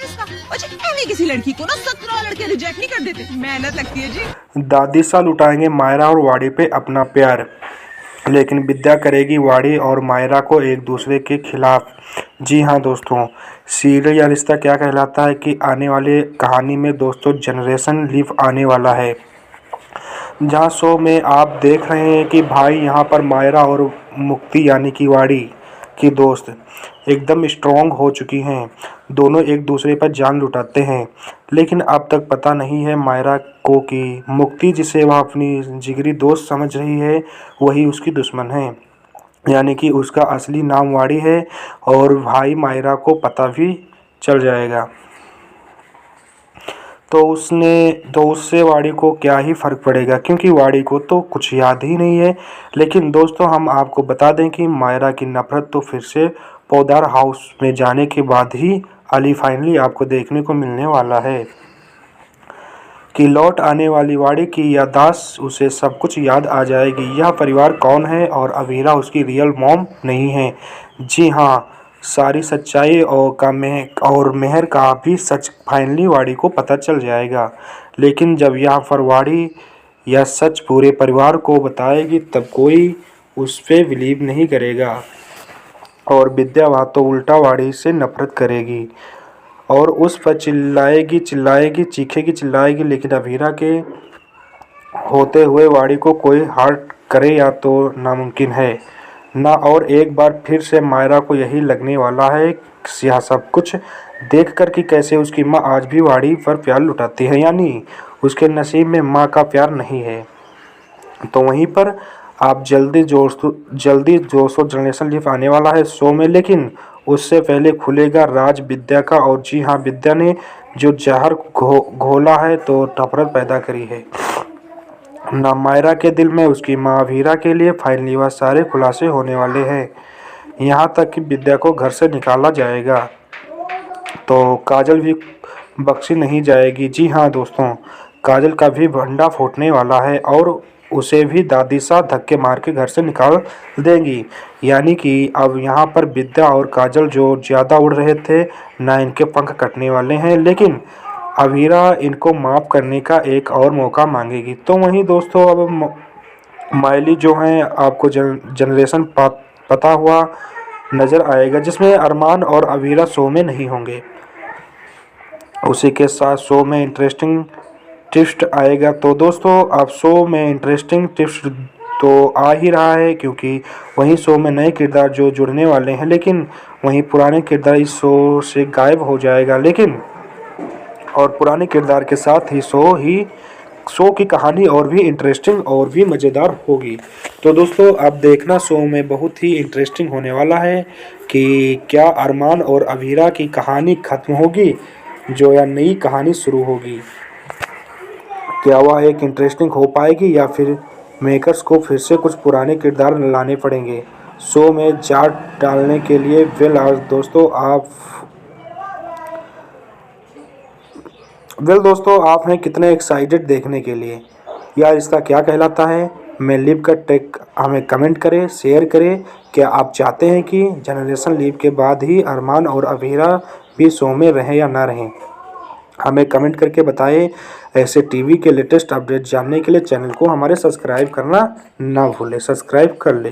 इसका? अच्छा ऐਵੇਂ किसी लड़की को ना 17 लड़के रिजेक्ट नहीं कर देते, मेहनत लगती है जी। दादी सा लुटाएंगे मायरा और वाड़ी पे अपना प्यार, लेकिन विद्या करेगी वाड़ी और मायरा को एक दूसरे के खिलाफ। जी हाँ दोस्तों, सीरियल या रिश्ता क्या कहलाता है कि आने वाले कहानी में दोस्तों जनरेशन लीफ आने वाला है, जहाँ शो में आप देख रहे हैं कि भाई यहाँ पर मायरा और मुक्ति यानी कि वाड़ी की दोस्त एकदम स्ट्रॉन्ग हो चुकी हैं। दोनों एक दूसरे पर जान लुटाते हैं, लेकिन अब तक पता नहीं है मायरा को कि मुक्ति जिसे वह अपनी जिगरी दोस्त समझ रही है वही उसकी दुश्मन है, यानी कि उसका असली नाम वाड़ी है। और भाई मायरा को पता भी चल जाएगा तो उससे वाड़ी को क्या ही फ़र्क पड़ेगा, क्योंकि वाड़ी को तो कुछ याद ही नहीं है। लेकिन दोस्तों हम आपको बता दें कि मायरा की नफ़रत तो फिर से पौदार हाउस में जाने के बाद ही अली फाइनली आपको देखने को मिलने वाला है कि लौट आने वाली वाड़ी की याददाश्त उसे सब कुछ याद आ जाएगी। यह परिवार कौन है और अवीरा उसकी रियल मॉम नहीं है। जी हाँ, सारी सच्चाई और मेहर का भी सच फाइनली वाड़ी को पता चल जाएगा। लेकिन जब यह पर वाड़ी यह सच पूरे परिवार को बताएगी तब कोई उस पर बिलीव नहीं करेगा और विद्या वह तो उल्टा वाड़ी से नफरत करेगी और उस पर चिल्लाएगी चिल्लाएगी चीखेगी चिल्लाएगी। लेकिन अभीरा के होते हुए वाड़ी को कोई हर्ट करे या तो नामुमकिन है ना। और एक बार फिर से मायरा को यही लगने वाला है यह सब कुछ देखकर कि कैसे उसकी माँ आज भी वाड़ी पर प्यार लुटाती है, यानी उसके नसीब में माँ का प्यार नहीं है। तो वहीं पर आप जल्दी दोस्तों जनरेशन लीफ आने वाला है शो में, लेकिन उससे पहले खुलेगा राज विद्या का। और जी हाँ, विद्या ने जो जहर घोला है तो नफरत पैदा करी है ना मायरा के दिल में उसकी माँ अभीरा के लिए। फाइनली वह सारे खुलासे होने वाले हैं, यहाँ तक कि विद्या को घर से निकाला जाएगा तो काजल भी बख्शी नहीं जाएगी। जी हाँ दोस्तों, काजल का भी भंडा फूटने वाला है और उसे भी दादी सा धक्के मार के घर से निकाल देंगी। यानी कि अब यहाँ पर विद्या और काजल जो ज़्यादा उड़ रहे थे ना इनके पंख कटने वाले हैं, लेकिन अवीरा इनको माफ़ करने का एक और मौका मांगेगी। तो वहीं दोस्तों अब माइली जो हैं आपको जनरेशन पता हुआ नज़र आएगा, जिसमें अरमान और अवीरा शो में नहीं होंगे। उसी के साथ शो में इंटरेस्टिंग ट्विस्ट आएगा। तो दोस्तों अब शो में इंटरेस्टिंग ट्विस्ट तो आ ही रहा है, क्योंकि वहीं शो में नए किरदार जो जुड़ने वाले हैं, लेकिन वहीं पुराने किरदार इस शो से गायब हो जाएगा। लेकिन और पुराने किरदार के साथ ही शो की कहानी और भी इंटरेस्टिंग और भी मज़ेदार होगी। तो दोस्तों अब देखना शो में बहुत ही इंटरेस्टिंग होने वाला है कि क्या अरमान और अभीरा की कहानी ख़त्म होगी जो या नई कहानी शुरू होगी। क्या वह एक इंटरेस्टिंग हो पाएगी या फिर मेकर्स को फिर से कुछ पुराने किरदार लाने पड़ेंगे शो में जाट डालने के लिए। दोस्तों आप हैं कितने एक्साइटेड देखने के लिए यार इसका क्या कहलाता है। मैं लीव का टेक हमें कमेंट करें, शेयर करें। क्या आप चाहते हैं कि जनरेशन लीव के बाद ही अरमान और अभीरा भी शो में रहें या ना रहें, हमें कमेंट करके बताएं। ऐसे टीवी के लेटेस्ट अपडेट जानने के लिए चैनल को हमारे सब्सक्राइब करना ना भूलें, सब्सक्राइब कर लें।